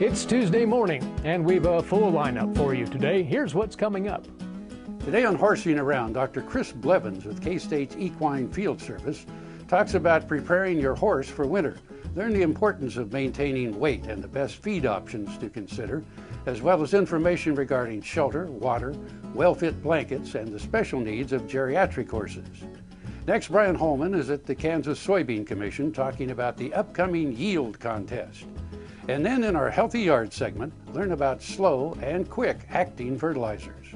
It's Tuesday morning, and we've a full lineup for you today. Here's what's coming up. Today on Horsing Around, Dr. Chris Blevins with K-State's Equine Field Service talks about preparing your horse for winter. Learn the importance of maintaining weight and the best feed options to consider, as well as information regarding shelter, water, well-fit blankets, and the special needs of geriatric horses. Next, Brian Holman is at the Kansas Soybean Commission talking about the upcoming yield contest. And then in our Healthy Yard segment, learn about slow and quick acting fertilizers.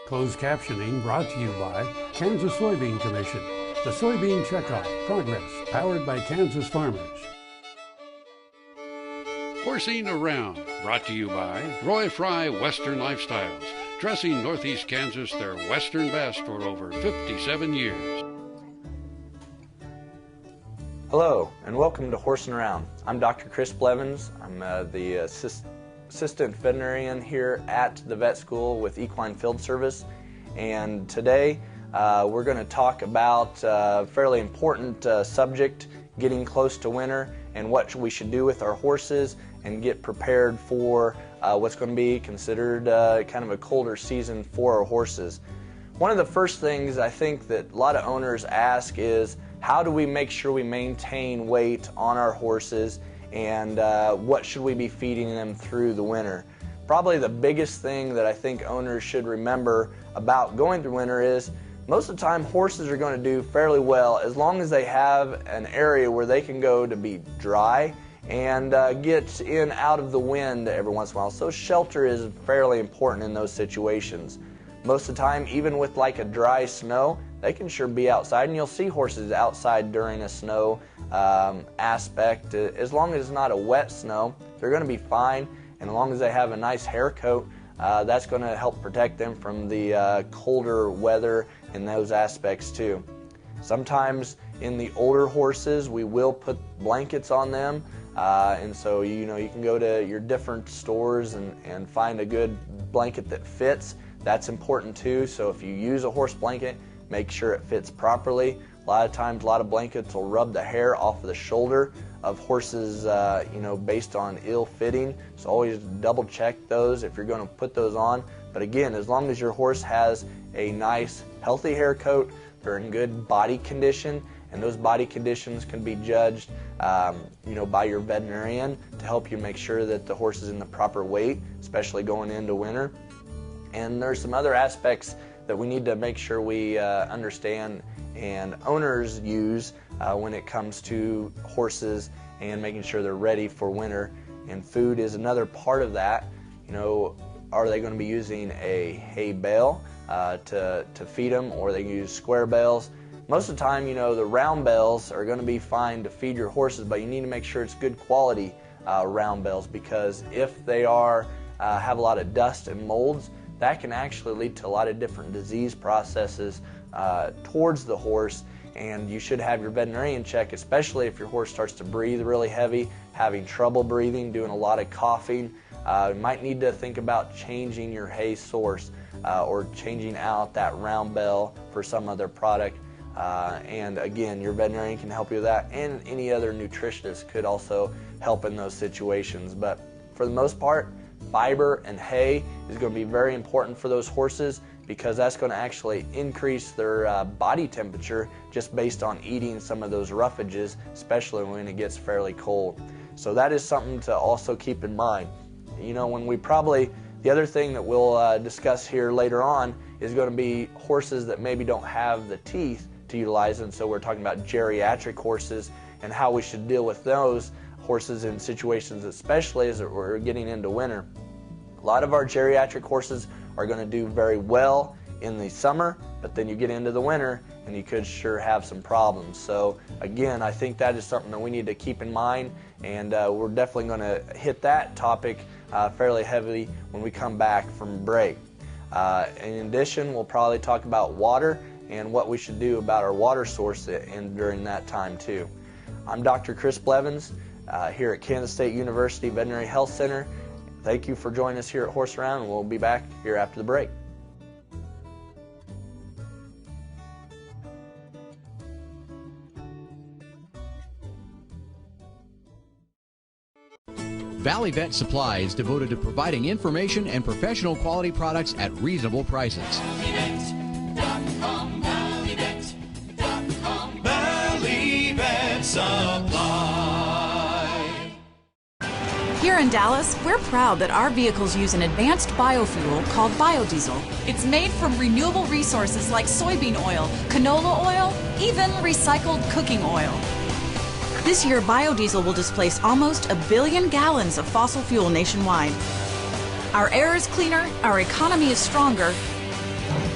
Closed captioning brought to you by Kansas Soybean Commission. The Soybean Checkoff Progress, powered by Kansas farmers. Horsing Around, brought to you by Roy Fry Western Lifestyles, dressing Northeast Kansas their Western best for over 57 years. Hello, and welcome to Horsing Around. I'm Dr. Chris Blevins. I'm the assistant veterinarian here at the vet school with Equine Field Service. And today we're going to talk about a fairly important subject, getting close to winter and what we should do with our horses and get prepared for what's going to be considered kind of a colder season for our horses. One of the first things I think that a lot of owners ask is, how do we make sure we maintain weight on our horses, and what should we be feeding them through the winter? Probably the biggest thing that I think owners should remember about going through winter is most of the time horses are going to do fairly well as long as they have an area where they can go to be dry and get in out of the wind every once in a while. So shelter is fairly important in those situations. Most of the time, even with like a dry snow, they can sure be outside, and you'll see horses outside during a snow aspect. As long as it's not a wet snow, they're going to be fine, and as long as they have a nice hair coat, that's going to help protect them from the colder weather in those aspects too. Sometimes in the older horses, we will put blankets on them, and so you can go to your different stores and find a good blanket that fits. That's important too. So if you use a horse blanket, make sure it fits properly. A lot of times, a lot of blankets will rub the hair off of the shoulder of horses, based on ill fitting. So always double check those if you're going to put those on. But again, as long as your horse has a nice, healthy hair coat, they're in good body condition, and those body conditions can be judged, by your veterinarian to help you make sure that the horse is in the proper weight, especially going into winter. And there's some other aspects that we need to make sure we understand and owners use when it comes to horses and making sure they're ready for winter. And food is another part of that. Are they going to be using a hay bale to feed them, or they use square bales? Most of the time, the round bales are going to be fine to feed your horses, but you need to make sure it's good quality round bales, because if they have a lot of dust and molds, that can actually lead to a lot of different disease processes towards the horse, and you should have your veterinarian check, especially if your horse starts to breathe really heavy, having trouble breathing, doing a lot of coughing. You might need to think about changing your hay source or changing out that round bale for some other product. And again, your veterinarian can help you with that, and any other nutritionist could also help in those situations. But for the most part, fiber and hay is going to be very important for those horses, because that's going to actually increase their body temperature just based on eating some of those roughages, especially when it gets fairly cold. So that is something to also keep in mind. The other thing that we'll discuss here later on is going to be horses that maybe don't have the teeth to utilize, and so we're talking about geriatric horses and how we should deal with those horses in situations, especially as we're getting into winter. A lot of our geriatric horses are going to do very well in the summer, but then you get into the winter and you could sure have some problems. So again, I think that is something that we need to keep in mind, and we're definitely going to hit that topic fairly heavily when we come back from break. In addition, we'll probably talk about water and what we should do about our water source during that time too. I'm Dr. Chris Blevins here at Kansas State University Veterinary Health Center. Thank you for joining us here at Horse Around, and we'll be back here after the break. Valley Vet Supply is devoted to providing information and professional quality products at reasonable prices. Valley Vet Supply. Here in Dallas, we're proud that our vehicles use an advanced biofuel called biodiesel. It's made from renewable resources like soybean oil, canola oil, even recycled cooking oil. This year, biodiesel will displace almost 1 billion gallons of fossil fuel nationwide. Our air is cleaner, our economy is stronger,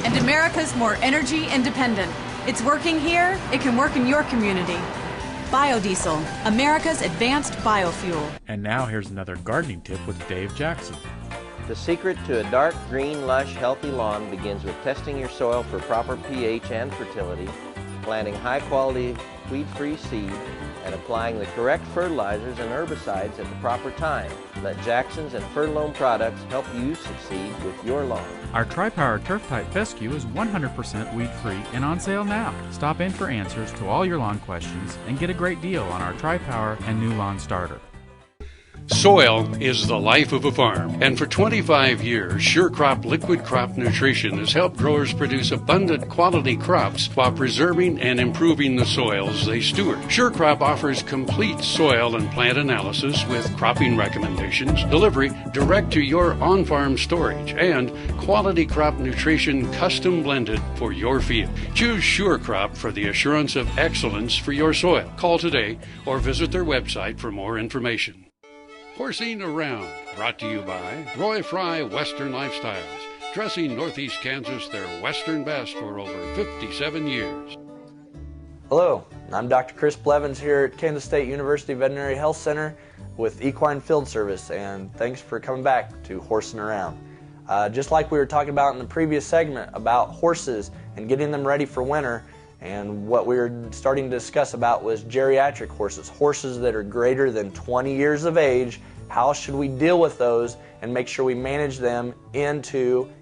and America's more energy independent. It's working here, it can work in your community. Biodiesel, America's advanced biofuel. And now here's another gardening tip with Dave Jackson. The secret to a dark, green, lush, healthy lawn begins with testing your soil for proper pH and fertility, planting high-quality, weed-free seed, and applying the correct fertilizers and herbicides at the proper time. Let Jackson's and Fertilome products help you succeed with your lawn. Our Tri-Power Turf Type Fescue is 100% weed-free and on sale now. Stop in for answers to all your lawn questions and get a great deal on our Tri-Power and new lawn starter. Soil is the life of a farm, and for 25 years, SureCrop Liquid Crop Nutrition has helped growers produce abundant quality crops while preserving and improving the soils they steward. SureCrop offers complete soil and plant analysis with cropping recommendations, delivery direct to your on-farm storage, and quality crop nutrition custom blended for your field. Choose SureCrop for the assurance of excellence for your soil. Call today or visit their website for more information. Horsing Around, brought to you by Roy Fry Western Lifestyles, dressing Northeast Kansas their Western best for over 57 years. Hello, I'm Dr. Chris Blevins here at Kansas State University Veterinary Health Center with Equine Field Service, and thanks for coming back to Horsing Around. Just like we were talking about in the previous segment about horses and getting them ready for winter, and what we were starting to discuss about was geriatric horses, horses that are greater than 20 years of age. How should we deal with those and make sure we manage them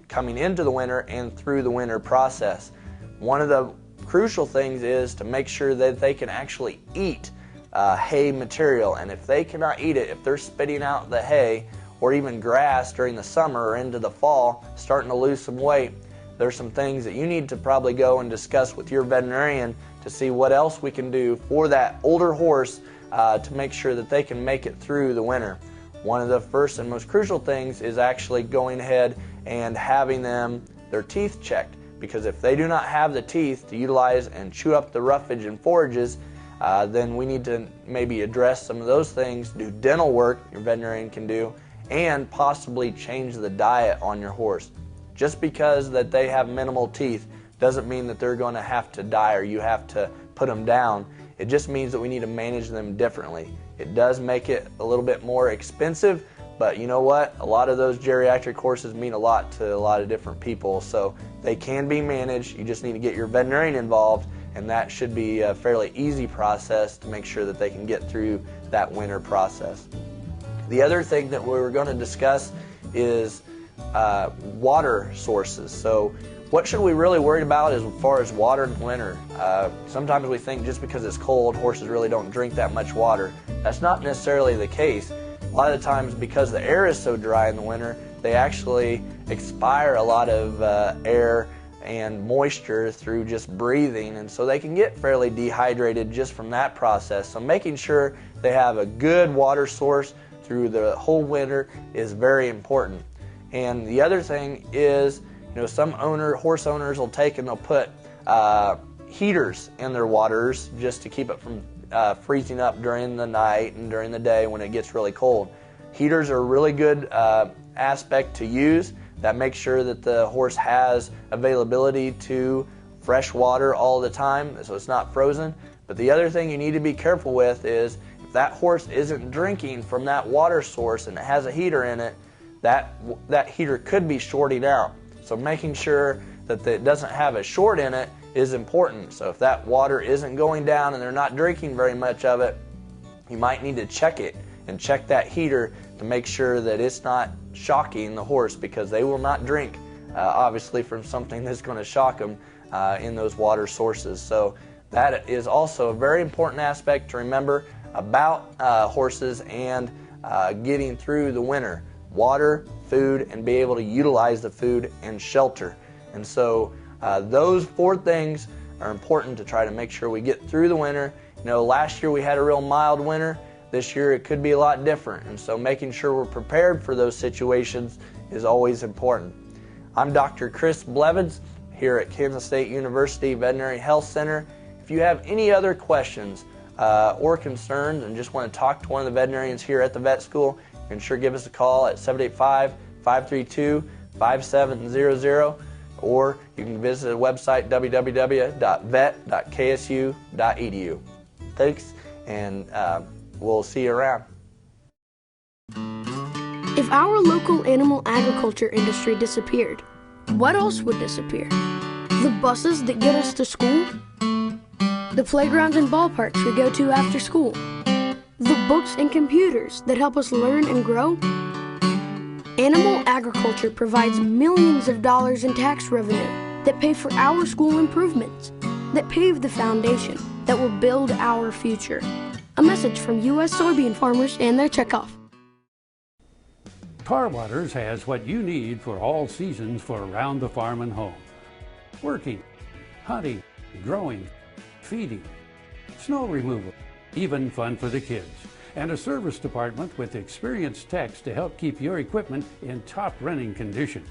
coming into the winter and through the winter process? One of the crucial things is to make sure that they can actually eat hay material, and if they cannot eat it, if they're spitting out the hay or even grass during the summer or into the fall, starting to lose some weight, there's some things that you need to probably go and discuss with your veterinarian to see what else we can do for that older horse to make sure that they can make it through the winter. One of the first and most crucial things is actually going ahead and having their teeth checked, because if they do not have the teeth to utilize and chew up the roughage and forages, then we need to maybe address some of those things, do dental work your veterinarian can do, and possibly change the diet on your horse. Just because that they have minimal teeth doesn't mean that they're going to have to die or you have to put them down. It just means that we need to manage them differently. It does make it a little bit more expensive, but you know what? A lot of those geriatric horses mean a lot to a lot of different people, so they can be managed. You just need to get your veterinarian involved, and that should be a fairly easy process to make sure that they can get through that winter process. The other thing that we were going to discuss is water sources. So what should we really worry about as far as water in the winter? Sometimes we think just because it's cold, horses really don't drink that much water. That's not necessarily the case. A lot of the times, because the air is so dry in the winter, they actually expire a lot of air and moisture through just breathing, and so they can get fairly dehydrated just from that process. So making sure they have a good water source through the whole winter is very important. And the other thing is, some horse owners will take and they'll put heaters in their waters just to keep it from freezing up during the night and during the day when it gets really cold. Heaters are a really good aspect to use. That makes sure that the horse has availability to fresh water all the time, so it's not frozen. But the other thing you need to be careful with is if that horse isn't drinking from that water source and it has a heater in it, that heater could be shorting out. So making sure that it doesn't have a short in it is important. So if that water isn't going down and they're not drinking very much of it, you might need to check it and check that heater to make sure that it's not shocking the horse, because they will not drink obviously from something that's going to shock them in those water sources. So that is also a very important aspect to remember about horses and getting through the winter. Water, food, and be able to utilize the food and shelter. And so those 4 things are important to try to make sure we get through the winter. You know, last year we had a real mild winter. This year it could be a lot different. And so making sure we're prepared for those situations is always important. I'm Dr. Chris Blevins here at Kansas State University Veterinary Health Center. If you have any other questions or concerns and just want to talk to one of the veterinarians here at the vet school, you can sure give us a call at 785-532-5700, or you can visit the website www.vet.ksu.edu. Thanks, and we'll see you around. If our local animal agriculture industry disappeared, what else would disappear? The buses that get us to school? The playgrounds and ballparks we go to after school? The books and computers that help us learn and grow? Animal agriculture provides millions of dollars in tax revenue that pay for our school improvements, that pave the foundation that will build our future. A message from U.S. soybean farmers and their checkoff. Tar Waters has what you need for all seasons for around the farm and home. Working, hunting, growing, feeding, snow removal, even fun for the kids. And a service department with experienced techs to help keep your equipment in top running condition.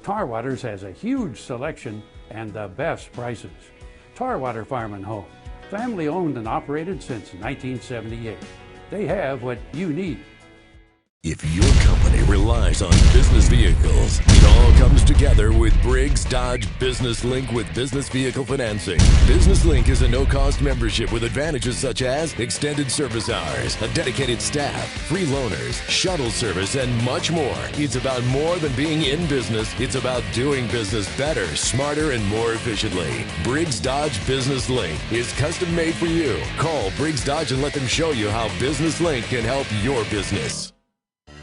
Tar Waters has a huge selection and the best prices. Tar Water Farm and Home, family owned and operated since 1978. They have what you need. If your company relies on business vehicles, it all comes together with Briggs Dodge Business Link with business vehicle financing. Business Link is a no-cost membership with advantages such as extended service hours, a dedicated staff, free loaners, shuttle service, and much more. It's about more than being in business. It's about doing business better, smarter, and more efficiently. Briggs Dodge Business Link is custom made for you. Call Briggs Dodge and let them show you how Business Link can help your business.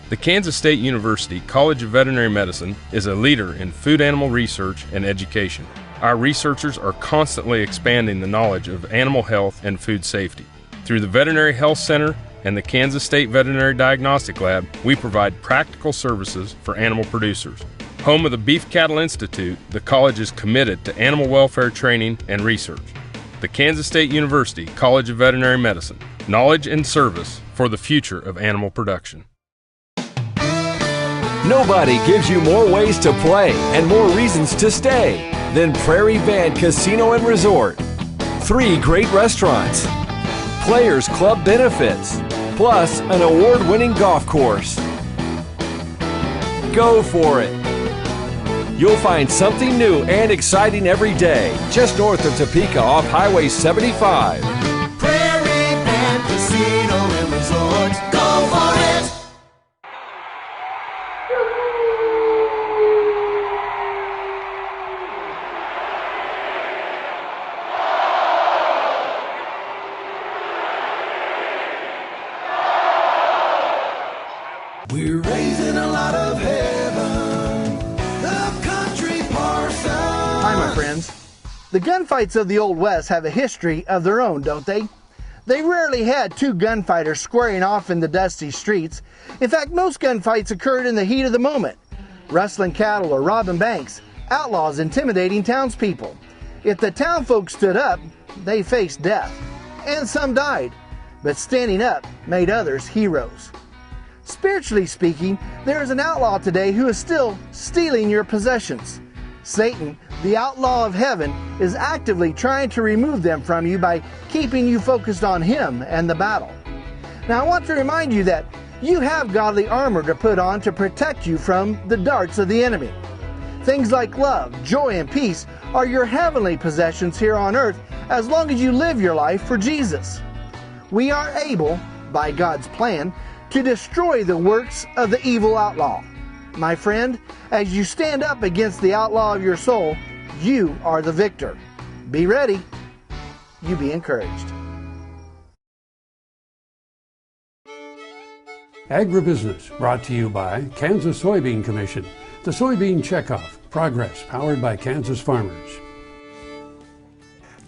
The Kansas State University College of Veterinary Medicine is a leader in food animal research and education. Our researchers are constantly expanding the knowledge of animal health and food safety. Through the Veterinary Health Center and the Kansas State Veterinary Diagnostic Lab, we provide practical services for animal producers. Home of the Beef Cattle Institute, the college is committed to animal welfare training and research. The Kansas State University College of Veterinary Medicine, knowledge and service for the future of animal production. Nobody gives you more ways to play and more reasons to stay than Prairie Band Casino and Resort. 3 great restaurants, Players Club benefits, plus an award-winning golf course. Go for it. You'll find something new and exciting every day, just north of Topeka off Highway 75. Prairie Band Casino and Resort. Go for it! We're raising a lot of heaven, the country parson. Hi, my friends. The gunfights of the Old West have a history of their own, don't they? They rarely had 2 gunfighters squaring off in the dusty streets. In fact, most gunfights occurred in the heat of the moment, rustling cattle or robbing banks, outlaws intimidating townspeople. If the townfolk stood up, they faced death, and some died, but standing up made others heroes. Spiritually speaking, there is an outlaw today who is still stealing your possessions. Satan, the outlaw of heaven, is actively trying to remove them from you by keeping you focused on him and the battle. Now I want to remind you that you have godly armor to put on to protect you from the darts of the enemy. Things like love, joy, and peace are your heavenly possessions here on earth as long as you live your life for Jesus. We are able, by God's plan, to destroy the works of the evil outlaw. My friend, as you stand up against the outlaw of your soul, you are the victor. Be ready. You be encouraged. Agribusiness brought to you by Kansas Soybean Commission, the Soybean Checkoff, progress powered by Kansas farmers.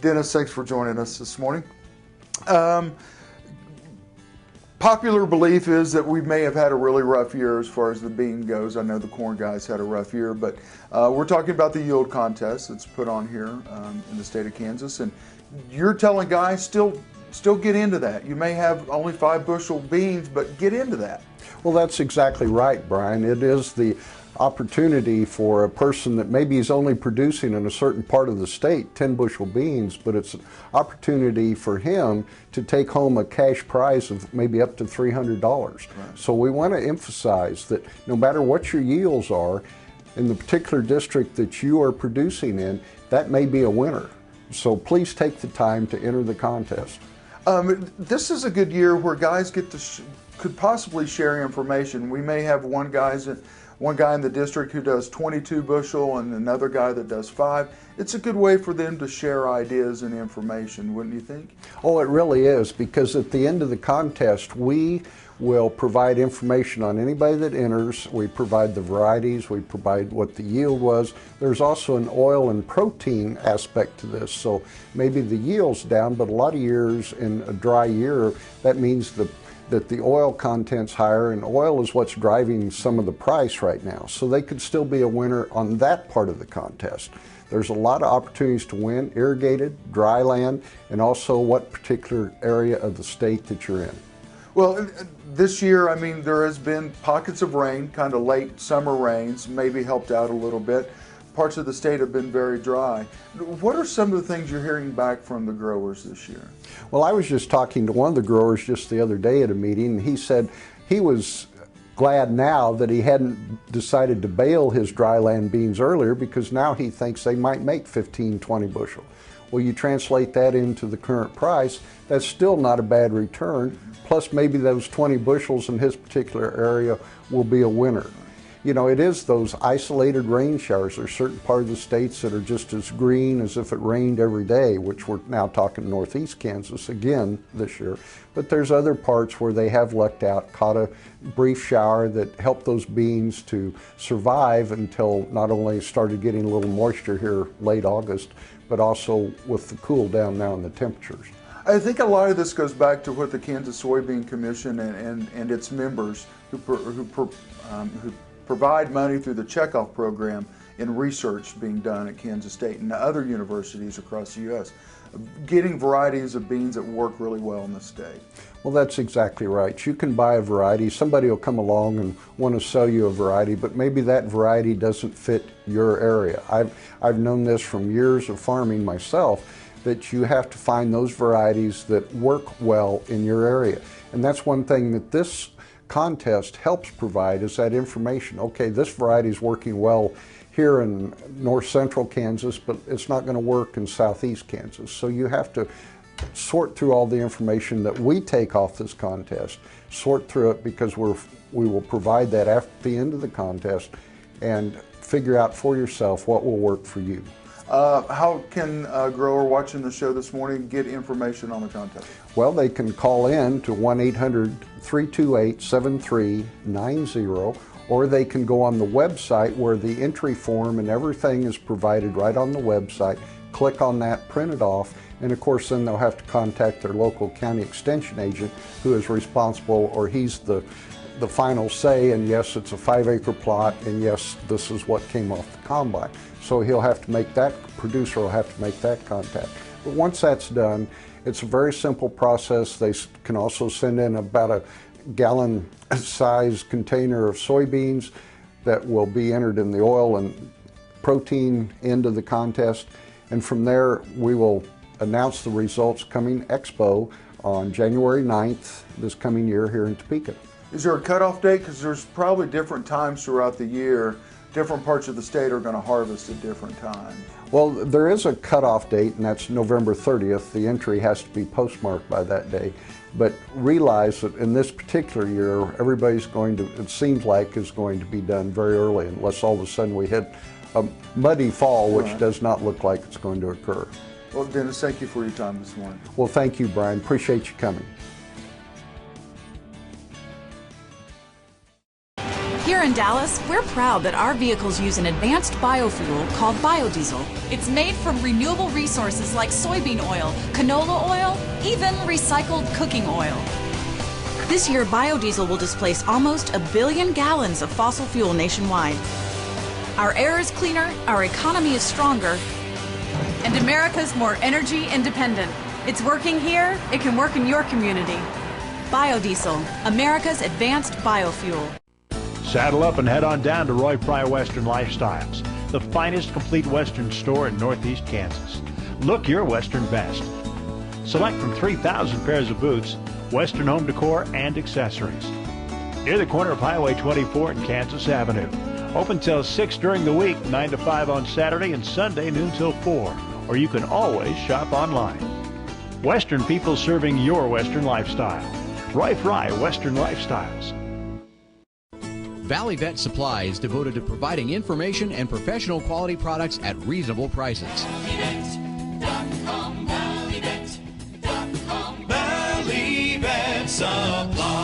Dennis, thanks for joining us this morning. popular belief is that we may have had a really rough year as far as the bean goes. I know the corn guys had a rough year, but we're talking about the yield contest that's put on here in the state of Kansas, and you're telling guys still get into that. You may have only 5 bushel beans, but get into that. Well, that's exactly right, Brian. It is the opportunity for a person that maybe is only producing in a certain part of the state 10 bushel beans, but it's an opportunity for him to take home a cash prize of maybe up to $300. Right. So we want to emphasize that no matter what your yields are in the particular district that you are producing in, that may be a winner. So please take the time to enter the contest. This is a good year where guys get to could possibly share information. We may have one guy in the district who does 22 bushel and another guy that does 5. It's a good way for them to share ideas and information, wouldn't you think? Oh, it really is, because at the end of the contest, we will provide information on anybody that enters. We provide the varieties, we provide what the yield was. There's also an oil and protein aspect to this, so maybe the yield's down, but a lot of years in a dry year, that means that the oil content's higher, and oil is what's driving some of the price right now. So they could still be a winner on that part of the contest. There's a lot of opportunities to win: irrigated, dry land, and also what particular area of the state that you're in. Well, this year, I mean, there has been pockets of rain, kind of late summer rains, maybe helped out a little bit. Parts of the state have been very dry. What are some of the things you're hearing back from the growers this year? Well, I was just talking to one of the growers just the other day at a meeting, and he said he was glad now that he hadn't decided to bale his dryland beans earlier, because now he thinks they might make 15, 20 bushel. Well, you translate that into the current price, that's still not a bad return, plus maybe those 20 bushels in his particular area will be a winner. You know, it is those isolated rain showers. There's certain parts of the states that are just as green as if it rained every day, which we're now talking northeast Kansas again this year. But there's other parts where they have lucked out, caught a brief shower that helped those beans to survive until not only started getting a little moisture here late August, but also with the cool down now in the temperatures. I think a lot of this goes back to what the Kansas Soybean Commission and its members who provide money through the checkoff program in research being done at Kansas State and other universities across the U.S., getting varieties of beans that work really well in the state. Well, that's exactly right. You can buy a variety. Somebody will come along and want to sell you a variety, but maybe that variety doesn't fit your area. I've known this from years of farming myself, that you have to find those varieties that work well in your area. And that's one thing that this contest helps provide, is that information. Okay, this variety is working well here in north central Kansas, but it's not going to work in southeast Kansas. So you have to sort through all the information that we take off this contest, sort through it, because we will provide that at the end of the contest, and figure out for yourself what will work for you. How can a grower watching the show this morning get information on the contest? Well, they can call in to 1-800-328-7390, or they can go on the website where the entry form and everything is provided right on the website. Click on that, print it off, and of course then they'll have to contact their local county extension agent, who is responsible, or he's the final say, and yes, it's a 5-acre plot, and yes, this is what came off the combine. So he'll have to make that, producer will have to make that contact. But once that's done, it's a very simple process. They can also send in about a gallon size container of soybeans that will be entered in the oil and protein end of the contest. And from there, we will announce the results coming Expo on January 9th this coming year here in Topeka. Is there a cutoff date? Because there's probably different times throughout the year. Different parts of the state are going to harvest at different times. Well, there is a cutoff date, and that's November 30th. The entry has to be postmarked by that day. But realize that in this particular year, everybody's going to, it seems like, is going to be done very early, unless all of a sudden we hit a muddy fall, which does not look like it's going to occur. Well, Dennis, thank you for your time this morning. Well, thank you, Brian. Appreciate you coming. Here in Dallas, we're proud that our vehicles use an advanced biofuel called biodiesel. It's made from renewable resources like soybean oil, canola oil, even recycled cooking oil. This year, biodiesel will displace almost 1 billion gallons of fossil fuel nationwide. Our air is cleaner, our economy is stronger, and America's more energy independent. It's working here, it can work in your community. Biodiesel, America's advanced biofuel. Saddle up and head on down to Roy Fry Western Lifestyles, the finest complete Western store in Northeast Kansas. Look your Western best. Select from 3,000 pairs of boots, Western home decor, and accessories. Near the corner of Highway 24 and Kansas Avenue. Open till 6 during the week, 9 to 5 on Saturday, and Sunday noon till 4. Or you can always shop online. Western people serving your Western lifestyle. Roy Fry Western Lifestyles. Valley Vet Supply is devoted to providing information and professional quality products at reasonable prices. Valley Vet Supply.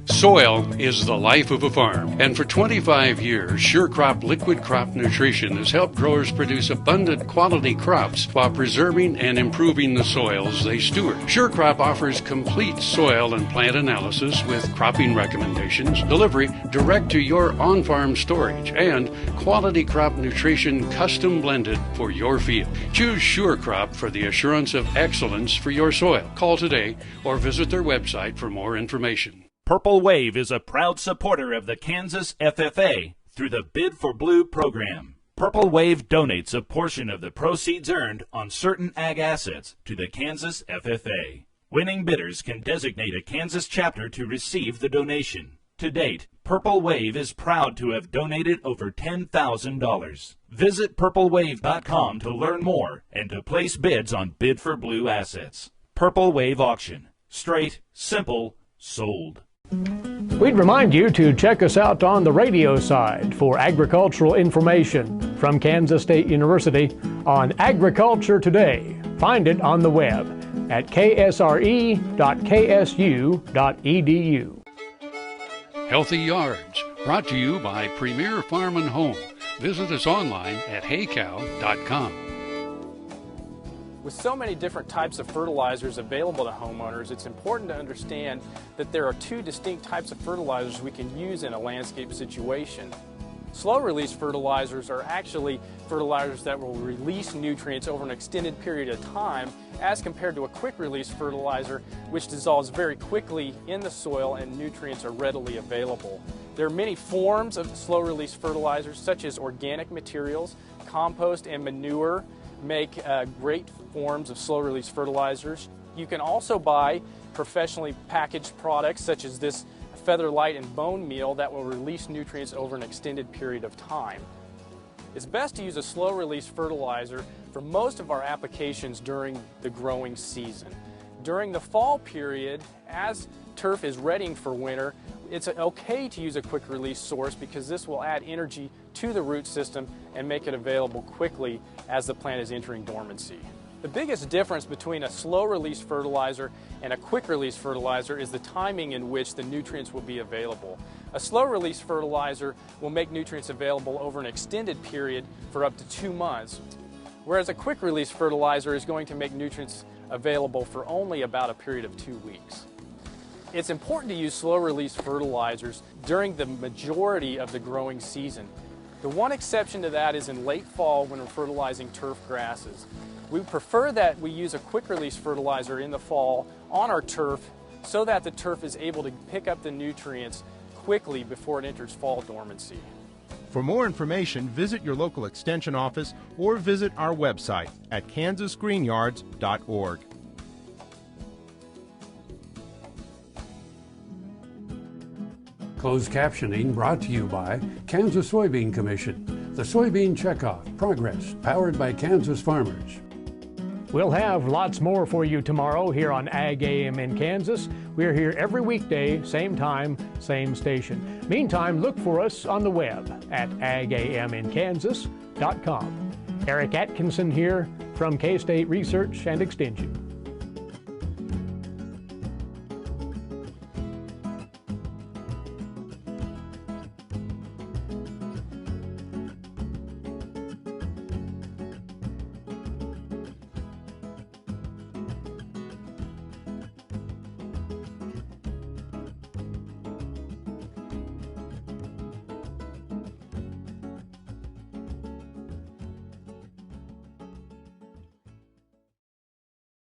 Soil is the life of a farm, and for 25 years, SureCrop Liquid Crop Nutrition has helped growers produce abundant quality crops while preserving and improving the soils they steward. SureCrop offers complete soil and plant analysis with cropping recommendations, delivery direct to your on-farm storage, and quality crop nutrition custom blended for your field. Choose SureCrop for the assurance of excellence for your soil. Call today or visit their website for more information. Purple Wave is a proud supporter of the Kansas FFA through the Bid for Blue program. Purple Wave donates a portion of the proceeds earned on certain ag assets to the Kansas FFA. Winning bidders can designate a Kansas chapter to receive the donation. To date, Purple Wave is proud to have donated over $10,000. Visit purplewave.com to learn more and to place bids on Bid for Blue assets. Purple Wave Auction. Straight, simple, sold. We'd remind you to check us out on the radio side for agricultural information from Kansas State University on Agriculture Today. Find it on the web at ksre.ksu.edu. Healthy Yards, brought to you by Premier Farm and Home. Visit us online at heycow.com. With so many different types of fertilizers available to homeowners, it's important to understand that there are two distinct types of fertilizers we can use in a landscape situation. Slow-release fertilizers are actually fertilizers that will release nutrients over an extended period of time as compared to a quick-release fertilizer which dissolves very quickly in the soil and nutrients are readily available. There are many forms of slow-release fertilizers such as organic materials, compost, and manure make great forms of slow-release fertilizers. You can also buy professionally packaged products such as this Feather Light and Bone Meal that will release nutrients over an extended period of time. It's best to use a slow-release fertilizer for most of our applications during the growing season. During the fall period, as turf is readying for winter, it's okay to use a quick-release source because this will add energy to the root system and make it available quickly as the plant is entering dormancy. The biggest difference between a slow-release fertilizer and a quick-release fertilizer is the timing in which the nutrients will be available. A slow-release fertilizer will make nutrients available over an extended period for up to 2 months, whereas a quick-release fertilizer is going to make nutrients available for only about a period of 2 weeks. It's important to use slow-release fertilizers during the majority of the growing season. The one exception to that is in late fall when we're fertilizing turf grasses. We prefer that we use a quick-release fertilizer in the fall on our turf so that the turf is able to pick up the nutrients quickly before it enters fall dormancy. For more information, visit your local extension office or visit our website at kansasgreenyards.org. Closed captioning brought to you by Kansas Soybean Commission. The Soybean Checkoff Progress, powered by Kansas farmers. We'll have lots more for you tomorrow here on Ag AM in Kansas. We're here every weekday, same time, same station. Meantime, look for us on the web at agaminkansas.com. Eric Atkinson here from K-State Research and Extension.